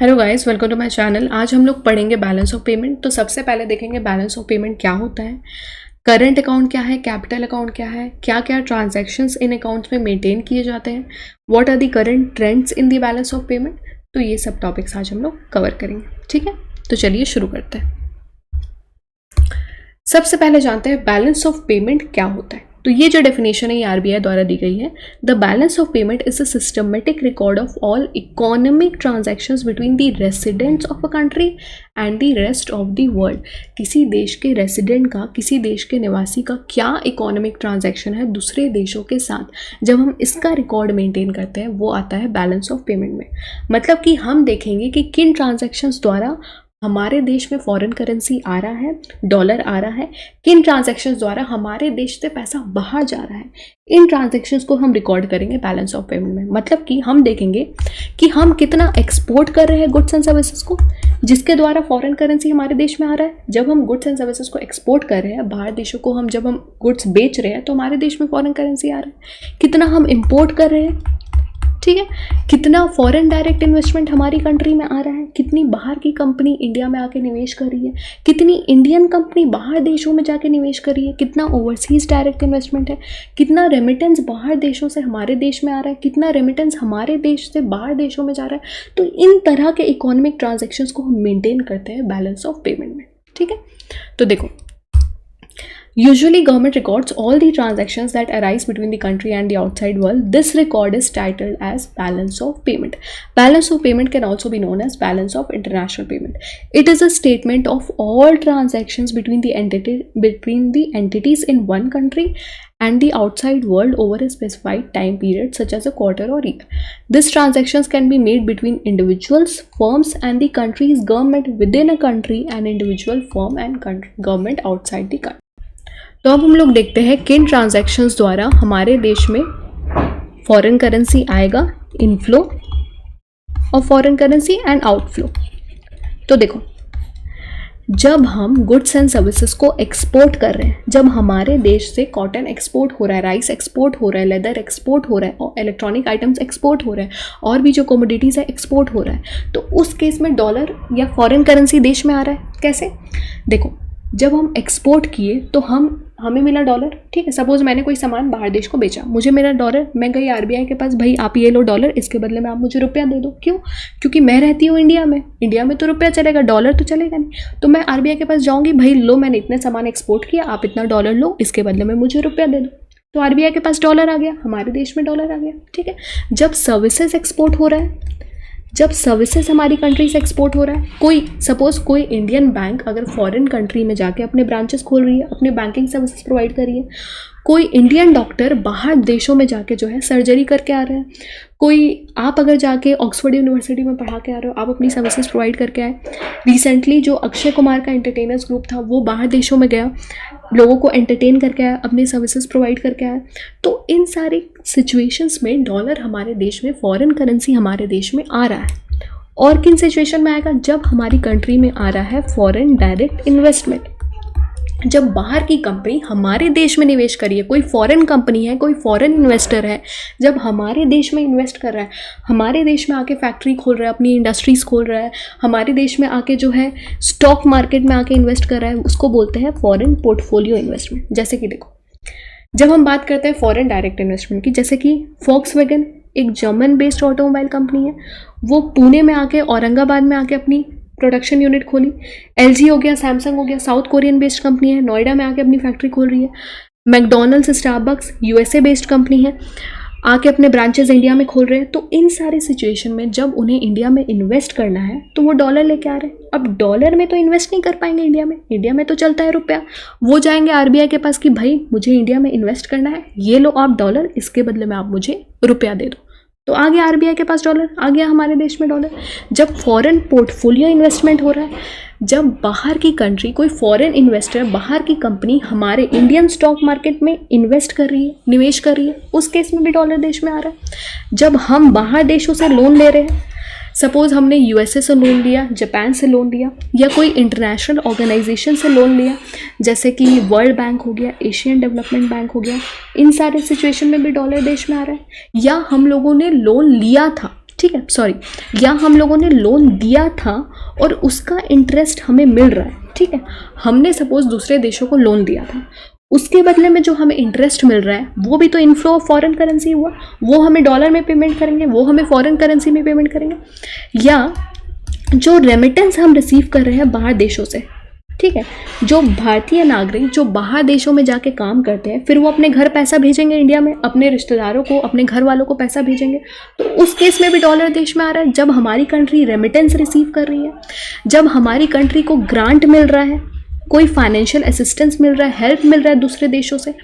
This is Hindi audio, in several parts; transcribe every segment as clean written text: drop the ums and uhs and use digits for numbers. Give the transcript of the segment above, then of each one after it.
Hello guys, welcome to my channel. आज हम लोग पढ़ेंगे बैलेंस ऑफ पेमेंट। तो सबसे पहले देखेंगे बैलेंस ऑफ पेमेंट क्या होता है, करंट अकाउंट क्या है, कैपिटल अकाउंट क्या है, क्या क्या ट्रांजैक्शंस इन अकाउंट्स में मेंटेन किए जाते हैं, what are the current trends in the balance of payment. तो ये सब टॉपिक्स आज हम लोग कवर करेंगे, ठीक है। तो चलिए शुरू करते हैं। सबसे पहले जानते हैं बैलेंस ऑफ पेमेंट क्या होता है। तो ये जो डेफिनेशन है ये आरबीआई द्वारा दी गई है। The balance of payment is a systematic record of all economic transactions between the residents of a country and the rest of the world. किसी देश के रेसिडेंट का, किसी देश के निवासी का क्या इकोनॉमिक ट्रांजैक्शन है दूसरे देशों के साथ, जब हम इसका रिकॉर्ड मेंटेन करते हैं वो आता है बैलेंस ऑफ पेमेंट में। मतलब कि हम देखेंगे कि किन ट्रांजैक्शंस द्वारा हमारे देश में फॉरेन करेंसी आ रहा है, डॉलर आ रहा है, किन ट्रांजैक्शंस द्वारा हमारे देश से पैसा बाहर जा रहा है। इन ट्रांजैक्शंस को हम रिकॉर्ड करेंगे बैलेंस ऑफ पेमेंट में। मतलब कि हम देखेंगे कि हम कितना एक्सपोर्ट कर रहे हैं गुड्स एंड सर्विसेज को, जिसके द्वारा फॉरेन करेंसी हमारे देश में आ रहा है। जब हम गुड्स एंड सर्विसेज को एक्सपोर्ट कर रहे हैं बाहर देशों को, जब हम गुड्स बेच रहे हैं तो हमारे देश में फॉरेन करेंसी आ रहा है। कितना हम इम्पोर्ट कर रहे हैं, ठीक है, कितना फॉरेन डायरेक्ट इन्वेस्टमेंट हमारी कंट्री में आ रहा है, कितनी बाहर की कंपनी इंडिया में आके निवेश कर रही है, कितनी इंडियन कंपनी बाहर देशों में जाके निवेश कर रही है, कितना ओवरसीज डायरेक्ट इन्वेस्टमेंट है, कितना रेमिटेंस बाहर देशों से हमारे देश में आ रहा है, कितना रेमिटेंस हमारे देश से बाहर देशों में जा रहा है। तो इन तरह के इकोनॉमिक ट्रांजेक्शन्स को हम मेंटेन करते हैं बैलेंस ऑफ पेमेंट में, ठीक है। तो देखो, usually government records all the transactions that arise between the country and the outside world. This record is titled as balance of payment. Balance of payment can also be known as balance of international payment. It is a statement of all transactions between the entities in one country and the outside world over a specified time period such as a quarter or year. These transactions can be made between individuals, firms and the country's government within a country and individual firm and government outside the country. तो अब हम लोग देखते हैं किन ट्रांजैक्शंस द्वारा हमारे देश में फॉरेन करेंसी आएगा, inflow of foreign currency and outflow. तो देखो, जब हम गुड्स एंड सर्विसेज को एक्सपोर्ट कर रहे हैं, जब हमारे देश से कॉटन एक्सपोर्ट हो रहा है, राइस एक्सपोर्ट हो रहा है, लेदर एक्सपोर्ट हो रहा है, और इलेक्ट्रॉनिक आइटम्स एक्सपोर्ट हो रहे हैं, और भी जो कमोडिटीज़ है एक्सपोर्ट हो रहा है, तो उस केस में डॉलर या फॉरेन करेंसी देश में आ रहा है। कैसे? देखो, जब हम एक्सपोर्ट किए तो हमें मिला डॉलर, ठीक है। सपोज मैंने कोई सामान बाहर देश को बेचा, मुझे मेरा डॉलर, मैं गई आरबीआई के पास, भाई आप ये लो डॉलर, इसके बदले में आप मुझे रुपया दे दो। क्यों? क्योंकि मैं रहती हूँ इंडिया में तो रुपया चलेगा, डॉलर तो चलेगा नहीं। तो मैं आरबीआई के पास जाऊँगी, भाई लो मैंने इतने सामान एक्सपोर्ट किया, आप इतना डॉलर लो, इसके बदले में मुझे रुपया दे दो। तो आरबीआई के पास डॉलर आ गया, हमारे देश में डॉलर आ गया, ठीक है। जब सर्विसेज एक्सपोर्ट हो रहा है, जब सर्विसेज हमारी कंट्री से एक्सपोर्ट हो रहा है, कोई इंडियन बैंक अगर फॉरेन कंट्री में जाके अपने ब्रांचेस खोल रही है, अपने बैंकिंग सर्विसेज प्रोवाइड कर रही है, कोई इंडियन डॉक्टर बाहर देशों में जाके जो है सर्जरी करके आ रहे हैं, आप अगर जाके ऑक्सफोर्ड यूनिवर्सिटी में पढ़ा के आ रहे हो, आप अपनी सर्विसेज प्रोवाइड करके आए। रिसेंटली जो अक्षय कुमार का एंटरटेनर्स ग्रुप था वो बाहर देशों में गया, लोगों को एंटरटेन करके आया, अपनी सर्विसेज प्रोवाइड करके आया। तो इन सारी सिचुएशंस में डॉलर हमारे देश में, फॉरेन करेंसी हमारे देश में आ रहा है। और किन सिचुएशन में आएगा? जब हमारी कंट्री में आ रहा है फॉरेन डायरेक्ट इन्वेस्टमेंट, जब बाहर की कंपनी हमारे देश में निवेश करी है, कोई फॉरेन कंपनी है, कोई फॉरेन इन्वेस्टर है, जब हमारे देश में इन्वेस्ट कर रहा है, हमारे देश में आके फैक्ट्री खोल रहा है, अपनी इंडस्ट्रीज़ खोल रहा है, हमारे देश में आके जो है स्टॉक मार्केट में आके इन्वेस्ट कर रहा है, उसको बोलते हैं फॉरेन पोर्टफोलियो इन्वेस्टमेंट। जैसे कि देखो, जब हम बात करते हैं फॉरेन डायरेक्ट इन्वेस्टमेंट की, जैसे कि वॉक्सवैगन एक जर्मन बेस्ड ऑटोमोबाइल कंपनी है, वो पुणे में आके, औरंगाबाद में आके अपनी प्रोडक्शन यूनिट खोली। एलजी हो गया, सैमसंग हो गया, साउथ कोरियन बेस्ड कंपनी है, नोएडा में आके अपनी फैक्ट्री खोल रही है। McDonald's, Starbucks USA based company है, आके अपने ब्रांचेस इंडिया में खोल रहे हैं। तो इन सारे सिचुएशन में जब उन्हें इंडिया में इन्वेस्ट करना है तो वो डॉलर लेके आ रहे हैं। अब डॉलर में तो इन्वेस्ट नहीं कर पाएंगे इंडिया में तो चलता है रुपया। वो जाएंगे आरबीआई के पास कि भाई मुझे इंडिया में इन्वेस्ट करना है, ये लो आप डॉलर, इसके बदले में आप मुझे रुपया दे दो। तो आ गया आरबीआई के पास डॉलर, आ गया हमारे देश में डॉलर। जब फॉरेन पोर्टफोलियो इन्वेस्टमेंट हो रहा है, जब बाहर की कंट्री, कोई फॉरेन इन्वेस्टर, बाहर की कंपनी हमारे इंडियन स्टॉक मार्केट में इन्वेस्ट कर रही है, निवेश कर रही है, उस केस में भी डॉलर देश में आ रहा है। जब हम बाहर देशों से लोन ले रहे हैं, सपोज हमने यूएसए से लोन लिया, जापान से लोन लिया, या कोई इंटरनेशनल ऑर्गेनाइजेशन से लोन लिया, जैसे कि वर्ल्ड बैंक हो गया, एशियन डेवलपमेंट बैंक हो गया, इन सारे सिचुएशन में भी डॉलर देश में आ रहा है। या हम लोगों ने लोन लिया था, ठीक है, सॉरी, या हम लोगों ने लोन दिया था और उसका इंटरेस्ट हमें मिल रहा है, ठीक है। हमने सपोज दूसरे देशों को लोन दिया था, उसके बदले में जो हमें इंटरेस्ट मिल रहा है वो भी तो इनफ्लो ऑफ फॉरेन करेंसी हुआ, वो हमें डॉलर में पेमेंट करेंगे, वो हमें फॉरेन करेंसी में पेमेंट करेंगे। या जो रेमिटेंस हम रिसीव कर रहे हैं बाहर देशों से, ठीक है, जो भारतीय नागरिक जो बाहर देशों में जाके काम करते हैं, फिर वो अपने घर पैसा भेजेंगे इंडिया में, अपने रिश्तेदारों को, अपने घर वालों को पैसा भेजेंगे, तो उस केस में भी डॉलर देश में आ रहा है। जब हमारी कंट्री रेमिटेंस रिसीव कर रही है, जब हमारी कंट्री को ग्रांट मिल रहा है, कोई फाइनेंशियल असिस्टेंस मिल रहा है, हेल्प मिल रहा है दूसरे देशों से,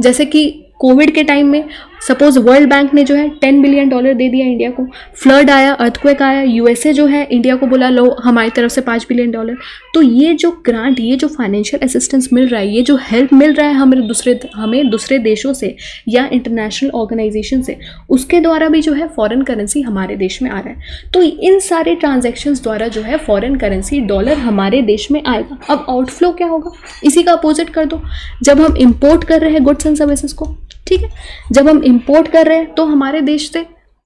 जैसे कि कोविड के टाइम में सपोज वर्ल्ड बैंक ने जो है $10 बिलियन दे दिया इंडिया को, फ्लड आया, अर्थक्वेक आया, यूएसए जो है इंडिया को बोला लो हमारी तरफ से $5 बिलियन। तो ये जो ग्रांट, ये जो फाइनेंशियल असिस्टेंस मिल रहा है, ये जो हेल्प मिल रहा है हमें दूसरे देशों से या इंटरनेशनल ऑर्गेनाइजेशन से, उसके द्वारा भी जो है फॉरेन करेंसी हमारे देश में आ रहा है। तो इन सारे ट्रांजेक्शन्स द्वारा जो है फॉरेन करेंसी डॉलर हमारे देश में आएगा। अब आउटफ्लो क्या होगा, इसी का अपोजिट कर दो। जब हम इम्पोर्ट कर रहे हैं गुड्स एंड सर्विसेज को, ठीक है, जब हम इंपोर्ट कर रहे हैं तो हमारे देश से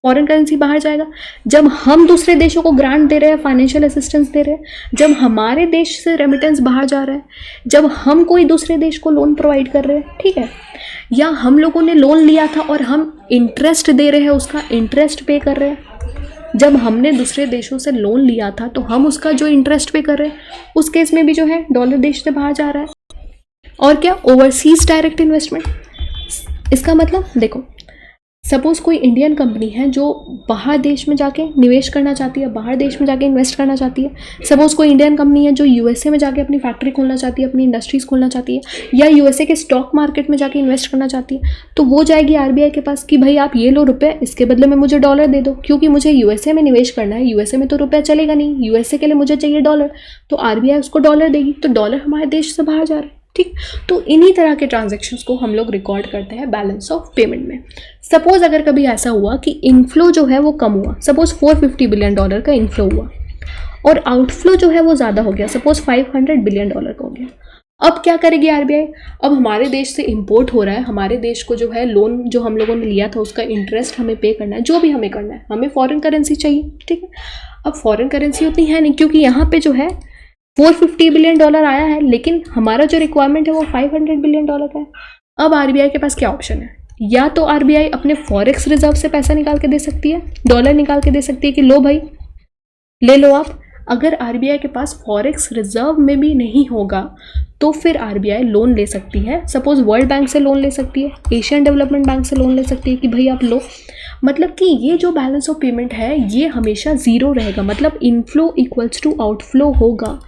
फॉरेन करेंसी बाहर जाएगा। जब हम दूसरे देशों को ग्रांट दे रहे हैं, फाइनेंशियल असिस्टेंस दे रहे हैं, जब हमारे देश से रेमिटेंस बाहर जा रहा है, जब हम कोई दूसरे देश को लोन प्रोवाइड कर रहे हैं, ठीक है, या हम लोगों ने लोन लिया था और हम इंटरेस्ट दे रहे हैं, उसका इंटरेस्ट पे कर रहे हैं। जब हमने दूसरे देशों से लोन लिया था तो हम उसका जो इंटरेस्ट पे कर रहे हैं, उस केस में भी जो है डॉलर देश से बाहर जा रहा है। और क्या, ओवरसीज डायरेक्ट इन्वेस्टमेंट। इसका मतलब देखो, सपोज कोई इंडियन कंपनी है जो बाहर देश में जाके निवेश करना चाहती है, बाहर देश में जाके इन्वेस्ट करना चाहती है। सपोज कोई इंडियन कंपनी है जो यूएसए में जाके अपनी फैक्ट्री खोलना चाहती है, अपनी इंडस्ट्रीज खोलना चाहती है, या यूएसए के स्टॉक मार्केट में जाके इन्वेस्ट करना चाहती है, तो वो जाएगी आरबीआई के पास कि भाई आप ये लो रुपये, इसके बदले में मुझे डॉलर दे दो, क्योंकि मुझे यूएसए में निवेश करना है, यूएसए में तो रुपया चलेगा नहीं, यूएसए के लिए मुझे चाहिए डॉलर, तो आरबीआई उसको डॉलर देगी, तो डॉलर हमारे देश से बाहर जा रहा है, ठीक। तो इन्हीं तरह के ट्रांजैक्शंस को हम लोग रिकॉर्ड करते हैं बैलेंस ऑफ पेमेंट में। सपोज अगर कभी ऐसा हुआ कि इनफ्लो जो है वो कम हुआ, सपोज $450 बिलियन का इनफ्लो हुआ और आउटफ्लो जो है वो ज़्यादा हो गया, सपोज $500 बिलियन का हो गया, अब क्या करेगी आरबीआई? अब हमारे देश से इंपोर्ट हो रहा है, हमारे देश को जो है लोन जो हम लोगों ने लिया था उसका इंटरेस्ट हमें पे करना है, जो भी हमें करना है, हमें फॉरेन करेंसी चाहिए, ठीक है। अब फॉरेन करेंसी उतनी है नहीं, क्योंकि यहाँ पे जो है $450 बिलियन आया है, लेकिन हमारा जो रिक्वायरमेंट है वो $500 बिलियन का है। अब आरबीआई के पास क्या ऑप्शन है? या तो आरबीआई अपने फॉरेक्स रिजर्व से पैसा निकाल के दे सकती है, डॉलर निकाल के दे सकती है कि लो भाई ले लो आप। अगर आरबीआई के पास फॉरेक्स रिजर्व में भी नहीं होगा तो फिर आरबीआई लोन ले सकती है, सपोज वर्ल्ड बैंक से लोन ले सकती है, एशियन डेवलपमेंट बैंक से लोन ले सकती है कि भाई आप लो। मतलब कि ये जो बैलेंस ऑफ पेमेंट है ये हमेशा ज़ीरो रहेगा, मतलब इनफ्लो इक्वल्स टू आउटफ्लो होगा।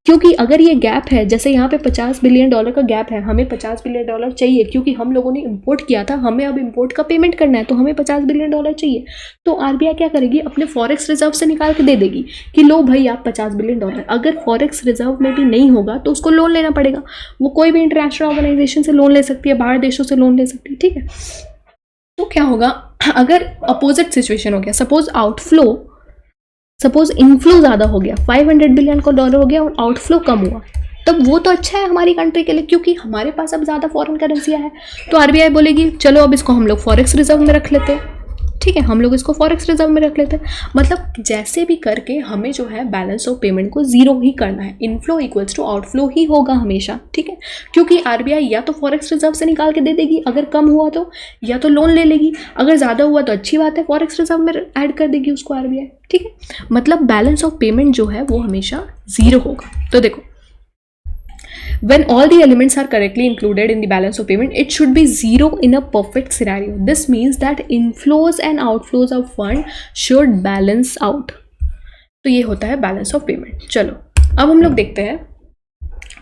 क्योंकि अगर ये गैप है, जैसे यहाँ पे $50 बिलियन का गैप है, हमें $50 बिलियन चाहिए क्योंकि हम लोगों ने इंपोर्ट किया था, हमें अब इंपोर्ट का पेमेंट करना है तो हमें $50 बिलियन चाहिए, तो आरबीआई क्या करेगी? अपने फॉरेक्स रिजर्व से निकाल के दे देगी कि लो भाई आप $50 बिलियन। अगर फॉरेक्स रिजर्व में भी नहीं होगा तो उसको लोन लेना पड़ेगा, वो कोई भी इंटरनेशनल ऑर्गेनाइजेशन से लोन ले सकती है, बाहर देशों से लोन ले सकती है, ठीक है। तो क्या होगा अगर अपोजिट सिचुएशन हो गया, सपोज इनफ्लो ज़्यादा हो गया, $500 बिलियन हो गया और आउटफ्लो कम हुआ, तब वो तो अच्छा है हमारी कंट्री के लिए क्योंकि हमारे पास अब ज़्यादा फॉरेन करेंसियाँ है। तो आरबीआई बोलेगी चलो अब इसको हम लोग फॉरेक्स रिजर्व में रख लेते हैं, ठीक है, हम लोग इसको फॉरेक्स रिजर्व में रख लेते हैं। मतलब जैसे भी करके हमें जो है बैलेंस ऑफ पेमेंट को ज़ीरो ही करना है, इनफ्लो इक्वल्स टू आउटफ्लो ही होगा हमेशा, ठीक है। क्योंकि आरबीआई या तो फॉरेक्स रिजर्व से निकाल के दे देगी अगर कम हुआ तो, या तो लोन ले लेगी, अगर ज़्यादा हुआ तो अच्छी बात है फॉरेक्स रिजर्व में ऐड कर देगी उसको आरबीआई, ठीक है। मतलब बैलेंस ऑफ पेमेंट जो है वो हमेशा ज़ीरो होगा। तो देखो, when all the elements are correctly included in the balance of payment, it should be zero in a perfect scenario. This means that inflows and outflows of fund should balance out. तो ये होता है बैलेंस ऑफ पेमेंट। चलो अब हम लोग देखते हैं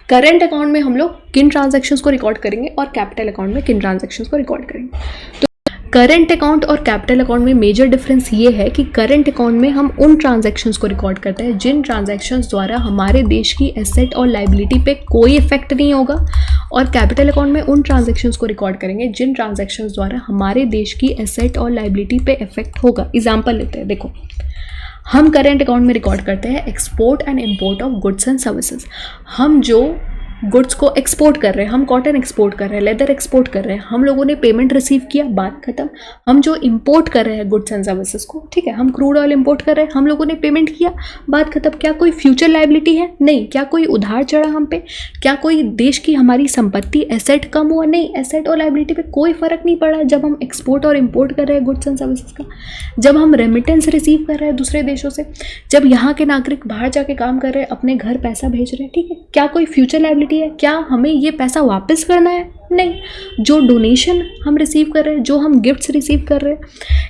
करंट अकाउंट में हम लोग किन ट्रांजैक्शंस को रिकॉर्ड करेंगे और कैपिटल अकाउंट में किन ट्रांजैक्शंस को रिकॉर्ड करेंगे। तो करंट अकाउंट और कैपिटल अकाउंट में मेजर डिफरेंस ये है कि करंट अकाउंट में हम उन ट्रांजैक्शंस को रिकॉर्ड करते हैं जिन ट्रांजैक्शंस द्वारा हमारे देश की एसेट और लायबिलिटी पे कोई इफेक्ट नहीं होगा, और कैपिटल अकाउंट में उन ट्रांजैक्शंस को रिकॉर्ड करेंगे जिन ट्रांजैक्शंस द्वारा हमारे देश की एसेट और लायबिलिटी पे इफेक्ट होगा। एग्जाम्पल लेते हैं, देखो हम करेंट अकाउंट में रिकॉर्ड करते हैं export and import of goods and services. हम जो गुड्स को एक्सपोर्ट कर रहे हैं, हम कॉटन एक्सपोर्ट कर रहे हैं, लेदर एक्सपोर्ट कर रहे हैं, हम लोगों ने पेमेंट रिसीव किया, बात खत्म। हम जो इंपोर्ट कर रहे हैं गुड्स एंड सर्विसेज को, ठीक है, हम क्रूड ऑयल इंपोर्ट कर रहे हैं, हम लोगों ने पेमेंट किया, बात खत्म। क्या कोई फ्यूचर लायबिलिटी है? नहीं। क्या कोई उधार चढ़ा हम पे? क्या कोई देश की हमारी संपत्ति एसेट कम हुआ? नहीं। एसेट और लायबिलिटी पे कोई फर्क नहीं पड़ा जब हम एक्सपोर्ट और इंपोर्ट कर रहे हैं गुड्स एंड सर्विसेज का, जब हम रेमिटेंस रिसीव कर रहे हैं दूसरे देशों से, जब यहाँ के नागरिक बाहर जाके काम कर रहे हैं, अपने घर पैसा भेज रहे हैं, ठीक है। क्या कोई फ्यूचर लायबिलिटी है? क्या हमें ये पैसा वापस करना है? नहीं। जो डोनेशन हम रिसीव कर रहे हैं, जो हम गिफ्ट्स रिसीव कर रहे हैं,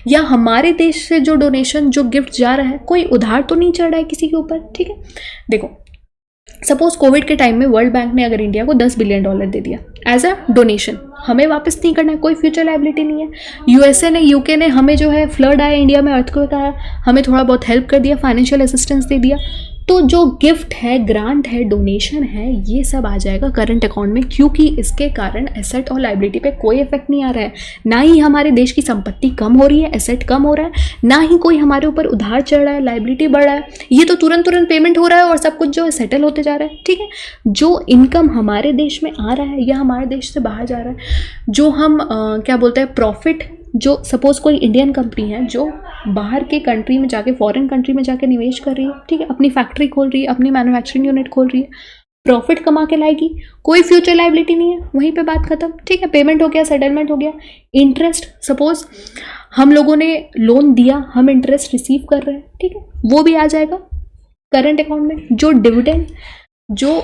या हमारे देश से जो डोनेशन, जो गिफ्ट जा रहा है, कोई उधार तो नहीं चढ़ रहा है किसी के ऊपर, ठीक है। देखो, सपोज कोविड के टाइम में वर्ल्ड बैंक ने अगर इंडिया को $10 बिलियन दे दिया एज अ डोनेशन, हमें वापस नहीं करना है, कोई फ्यूचर लायबिलिटी नहीं है। यूएसए ने, यूके ने हमें जो है फ्लड आया इंडिया में, अर्थक्वेक आया, हमें थोड़ा बहुत हेल्प कर दिया, फाइनेंशियल असिस्टेंस दे दिया, तो जो गिफ्ट है, ग्रांट है, डोनेशन है, ये सब आ जाएगा करंट अकाउंट में, क्योंकि इसके कारण एसेट और लायबिलिटी पे कोई इफेक्ट नहीं आ रहा है। ना ही हमारे देश की संपत्ति कम हो रही है, एसेट कम हो रहा है, ना ही कोई हमारे ऊपर उधार चढ़ रहा है, लायबिलिटी बढ़ रहा है। ये तो तुरंत पेमेंट हो रहा है और सब कुछ जो है सेटल होते जा रहा है, ठीक है। जो इनकम हमारे देश में आ रहा है या हमारे देश से बाहर जा रहा है, जो हम क्या बोलते हैं, प्रॉफिट, जो सपोज कोई इंडियन कंपनी है जो बाहर के कंट्री में जाके, फॉरेन कंट्री में जाके निवेश कर रही है, ठीक है, अपनी फैक्ट्री खोल रही है, अपनी मैन्युफैक्चरिंग यूनिट खोल रही है, प्रॉफिट कमा के लाएगी, कोई फ्यूचर लायबिलिटी नहीं है, वहीं पे बात खत्म, ठीक है। पेमेंट हो गया, सेटलमेंट हो गया। इंटरेस्ट, सपोज हम लोगों ने लोन दिया, हम इंटरेस्ट रिसीव कर रहे हैं, ठीक है, वो भी आ जाएगा करंट अकाउंट में। जो डिविडेंड, जो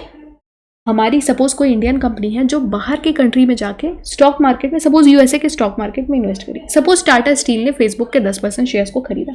हमारी सपोज कोई इंडियन कंपनी है जो बाहर के कंट्री में जाके स्टॉक मार्केट में, सपोज यूएसए के स्टॉक मार्केट में इन्वेस्ट करी, सपोज टाटा स्टील ने फेसबुक के 10% शेयर्स को खरीदा,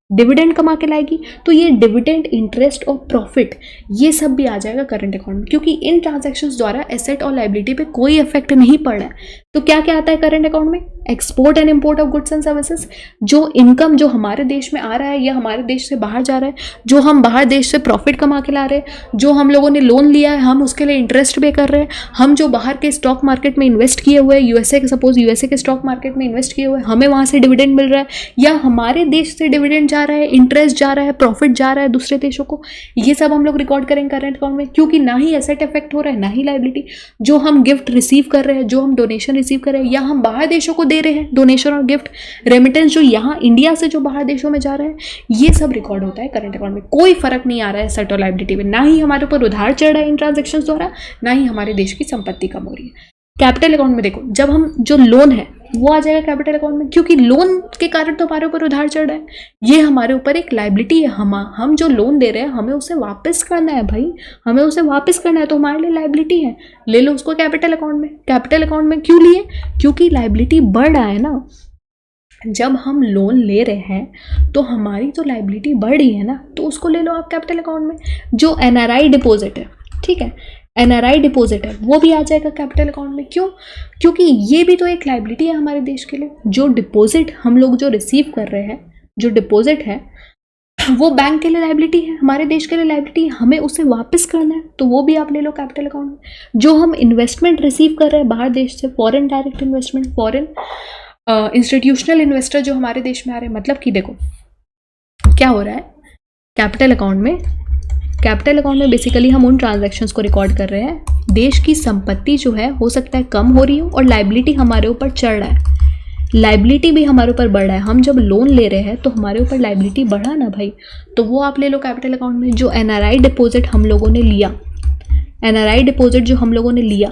डिविडेंड कमा के लाएगी, तो ये डिविडेंड, इंटरेस्ट और प्रॉफिट, ये सब भी आ जाएगा करंट अकाउंट में, क्योंकि इन ट्रांजैक्शंस द्वारा एसेट और लायबिलिटी पे कोई इफेक्ट नहीं पड़ रहा है। तो क्या क्या आता है करंट अकाउंट में? Export and import of goods and services, जो इनकम जो हमारे देश में आ रहा है या हमारे देश से बाहर जा रहा है, जो हम बाहर देश से प्रॉफिट कमा के ला रहे हैं, जो हम लोगों ने लोन लिया है, हम उसके लिए इंटरेस्ट पे कर रहे हैं, हम जो बाहर के स्टॉक मार्केट में इन्वेस्ट किए हुए हैं, यूएसए के, सपोज यूएसए के स्टॉक मार्केट में इन्वेस्ट किए हुए हैं, हमें वहाँ से डिविडेंड मिल रहा है, या हमारे देश से डिविडेंड जा रहा है, इंटरेस्ट जा रहा है, प्रॉफिट जा रहा है दूसरे देशों को, ये सब हम लोग रिकॉर्ड करेंगे करंट अकाउंट में, क्योंकि ना ही एसेट इफेक्ट हो रहा है, ना ही लायबिलिटी। जो हम गिफ्ट रिसीव कर रहे हैं, जो हम डोनेशन रिसीव कर रहे हैं, या हम बाहर देशों को दे रहे हैं डोनेशन और गिफ्ट, रेमिटेंस जो यहाँ इंडिया से जो बाहर देशों में जा रहा है, ये सब रिकॉर्ड होता है करंट अकाउंट में। कोई फर्क नहीं आ रहा है एसेट और लायबिलिटी में, ना ही हमारे ऊपर उधार चढ़ रहा है इन ट्रांजेक्शन्स द्वारा, ना ही हमारे देश की संपत्ति कम हो रही है। कैपिटल अकाउंट में देखो, जब हम जो लोन है वो आ जाएगा कैपिटल अकाउंट में, क्योंकि लोन के कारण तो हमारे ऊपर उधार चढ़ रहा है, ये हमारे ऊपर एक लायबिलिटी है। हम जो लोन दे रहे हैं हमें उसे वापस करना है भाई, हमें उसे वापस करना है, तो हमारे लिए लायबिलिटी है, ले लो उसको कैपिटल अकाउंट में। कैपिटल अकाउंट में क्यों लिए? क्योंकि लायबिलिटी बढ़ रहा है ना, जब हम लोन ले रहे हैं तो हमारी तो लायबिलिटी बढ़ रही है ना, तो उसको ले लो आप कैपिटल अकाउंट में। जो एनआरआई डिपॉजिट है, ठीक है, एनआरआई डिपॉजिट है, वो भी आ जाएगा कैपिटल अकाउंट में। क्यों? क्योंकि ये भी तो एक लायबिलिटी है हमारे देश के लिए। जो डिपॉजिट हम लोग जो रिसीव कर रहे हैं, जो डिपॉजिट है, वो बैंक के लिए लायबिलिटी है, हमारे देश के लिए लायबिलिटी है, हमें उसे वापस करना है, तो वो भी आप ले लो कैपिटल अकाउंट में। जो हम इन्वेस्टमेंट रिसीव कर रहे हैं बाहर देश से, foreign direct investment, foreign institutional investor जो हमारे देश में आ रहे हैं, मतलब कि देखो क्या हो रहा है कैपिटल अकाउंट में। कैपिटल अकाउंट में बेसिकली हम उन ट्रांजैक्शंस को रिकॉर्ड कर रहे हैं, देश की संपत्ति जो है हो सकता है कम हो रही हो और लायबिलिटी हमारे ऊपर चढ़ रहा है, लायबिलिटी भी हमारे ऊपर बढ़ रहा है। हम जब लोन ले रहे हैं तो हमारे ऊपर लायबिलिटी बढ़ा ना भाई, तो वो आप ले लो कैपिटल अकाउंट में। जो एनआरआई डिपॉजिट हम लोगों ने लिया, एनआरआई डिपॉजिट जो हम लोगों ने लिया,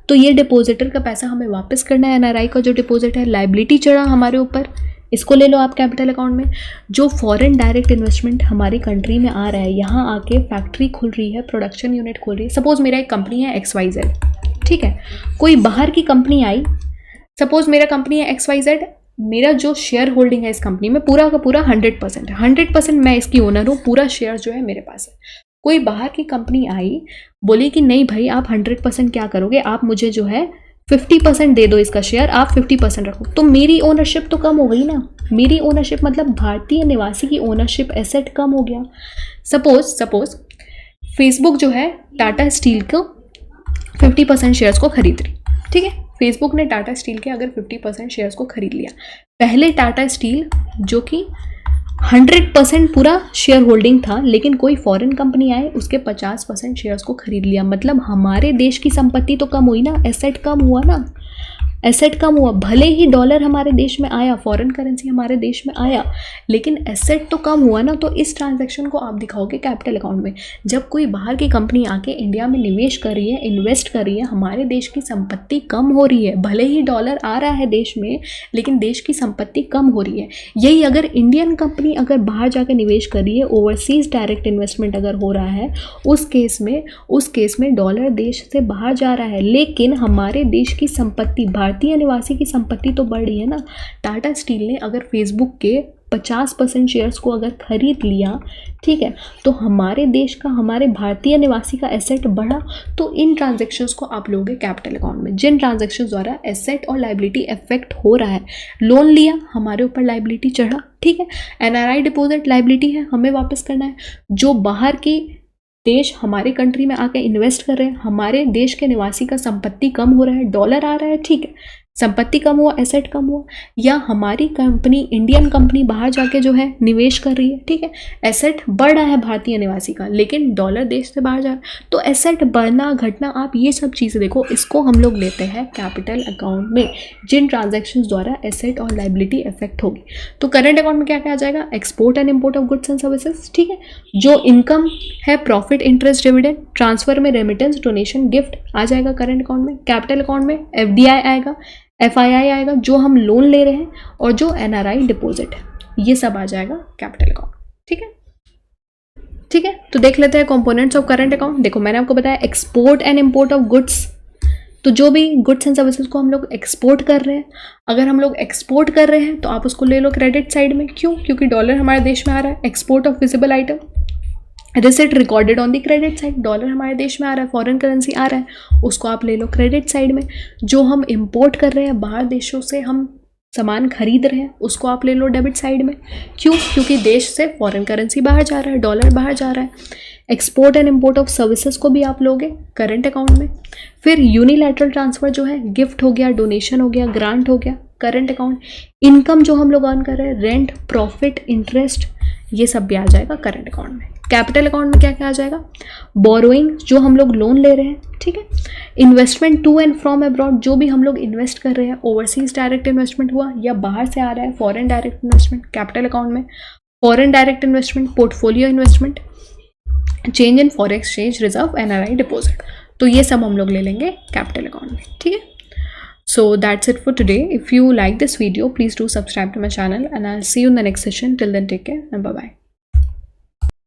तो ये डिपॉजिटर का पैसा हमें वापस करना है। एनआरआई का जो डिपॉजिट है, लायबिलिटी चढ़ा हमारे ऊपर, इसको ले लो आप कैपिटल अकाउंट में। जो फॉरेन डायरेक्ट इन्वेस्टमेंट हमारी कंट्री में आ रहा है, यहाँ आके फैक्ट्री खुल रही है, प्रोडक्शन यूनिट खुल रही है। सपोज मेरा एक कंपनी है XYZ, ठीक है, कोई बाहर की कंपनी आई, सपोज मेरा कंपनी है XYZ, मेरा जो शेयर होल्डिंग है इस कंपनी में पूरा का पूरा 100% है, 100% मैं इसकी ओनर हूँ, पूरा शेयर जो है मेरे पास है। कोई बाहर की कंपनी आई, बोली कि नहीं भाई आप 100% क्या करोगे, आप मुझे जो है 50% दे दो इसका शेयर, आप 50% रखो, तो मेरी ओनरशिप तो कम हो गई ना। मेरी ओनरशिप मतलब भारतीय निवासी की ओनरशिप, एसेट कम हो गया। सपोज फेसबुक जो है टाटा स्टील को 50% शेयर्स को खरीद रही, ठीक है, फेसबुक ने टाटा स्टील के अगर 50% शेयर्स को खरीद लिया, पहले टाटा स्टील जो कि 100% पूरा शेयर होल्डिंग था, लेकिन कोई फॉरेन कंपनी आए उसके 50% शेयर्स को खरीद लिया, मतलब हमारे देश की संपत्ति तो कम हुई ना, एसेट कम हुआ ना, एसेट कम हुआ। भले ही डॉलर हमारे देश में आया, फॉरेन करेंसी हमारे देश में आया, लेकिन एसेट तो कम हुआ ना। तो इस ट्रांजैक्शन को आप दिखाओगे कैपिटल अकाउंट में। जब कोई बाहर की कंपनी आके इंडिया में निवेश कर रही है, इन्वेस्ट कर रही है, हमारे देश की संपत्ति कम हो रही है, भले ही डॉलर आ रहा है देश में, लेकिन देश की संपत्ति कम हो रही है। यही अगर इंडियन कंपनी अगर बाहर जाकर निवेश कर रही है, ओवरसीज डायरेक्ट इन्वेस्टमेंट अगर हो रहा है, उस केस में डॉलर देश से बाहर जा रहा है, लेकिन हमारे देश की संपत्ति, भारतीय निवासी की संपत्ति तो बढ़ रही है ना। टाटा स्टील ने अगर फेसबुक के 50% शेयर्स को अगर खरीद लिया, ठीक है, तो हमारे देश का, हमारे भारतीय निवासी का एसेट बढ़ा। तो इन ट्रांजैक्शंस को आप लोगे कैपिटल अकाउंट में, जिन ट्रांजैक्शंस द्वारा एसेट और लाइबिलिटी इफेक्ट हो रहा है। लोन लिया, हमारे ऊपर लाइबिलिटी चढ़ा, ठीक है। एनआरआई डिपॉजिट लाइबिलिटी है, हमें वापस करना है। जो बाहर की देश हमारे कंट्री में आके इन्वेस्ट कर रहे हैं, हमारे देश के निवासी का संपत्ति कम हो रहा है, डॉलर आ रहा है, ठीक है, संपत्ति कम हुआ, एसेट कम हुआ। या हमारी कंपनी, इंडियन कंपनी बाहर जाके जो है निवेश कर रही है, ठीक है, एसेट बढ़ रहा है भारतीय निवासी का, लेकिन डॉलर देश से बाहर जा रहा है। तो एसेट बढ़ना घटना, आप ये सब चीज़ें देखो, इसको हम लोग लेते हैं कैपिटल अकाउंट में, जिन ट्रांजैक्शंस द्वारा एसेट और लाइबिलिटी इफेक्ट होगी। तो करंट अकाउंट में क्या क्या आ जाएगा? Export and import of goods and services, ठीक है। जो इनकम है, प्रॉफिट, इंटरेस्ट, डिविडेंड, ट्रांसफर में रेमिटेंस, डोनेशन, गिफ्ट आ जाएगा करंट अकाउंट में। कैपिटल अकाउंट में एफडीआई आएगा, एफआईआई आएगा, जो हम लोन ले रहे हैं, और जो एनआरआई डिपॉजिट है, ये सब आ जाएगा कैपिटल अकाउंट, ठीक है। ठीक है, तो देख लेते हैं कंपोनेंट्स ऑफ करंट अकाउंट। देखो, मैंने आपको बताया export and import of goods, तो जो भी गुड्स एंड सर्विसेज को हम लोग एक्सपोर्ट कर रहे हैं, अगर हम लोग एक्सपोर्ट कर रहे हैं तो आप उसको ले लो क्रेडिट साइड में। क्यों? क्योंकि डॉलर हमारे देश में आ रहा है। Export of visible item, receipt recorded on the credit side, dollar हमारे देश में आ रहा है, फॉरेन करेंसी आ रहा है, उसको आप ले लो क्रेडिट साइड में। जो हम इंपोर्ट कर रहे हैं, बाहर देशों से हम सामान खरीद रहे हैं, उसको आप ले लो डेबिट साइड में। क्यों? क्योंकि देश से फॉरेन करेंसी बाहर जा रहा है, डॉलर बाहर जा रहा है। Export and import of services को भी आप लोगे करंट अकाउंट में। फिर यूनिलैटरल ट्रांसफर जो है, गिफ्ट हो गया, डोनेशन हो गया, ग्रांट हो गया, करंट अकाउंट। इनकम जो हम लोग अर्न कर रहे हैं, रेंट, प्रॉफिट, इंटरेस्ट, ये सब भी आ जाएगा करंट अकाउंट में। कैपिटल अकाउंट में क्या क्या आ जाएगा? बोरोइंग, जो हम लोग लोन ले रहे हैं, ठीक है। Investment to and from abroad, जो भी हम लोग इन्वेस्ट कर रहे हैं, ओवरसीज डायरेक्ट इन्वेस्टमेंट हुआ या बाहर से आ रहा है, foreign direct investment capital account में। Foreign direct investment, portfolio investment, change in foreign exchange reserve, NRI deposit, तो ये सब हम लोग ले लेंगे कैपिटल अकाउंट में, ठीक है। So that's it for today. If you like this video, please do subscribe to my channel and I'll see you in the next session. Till then, take care and bye bye.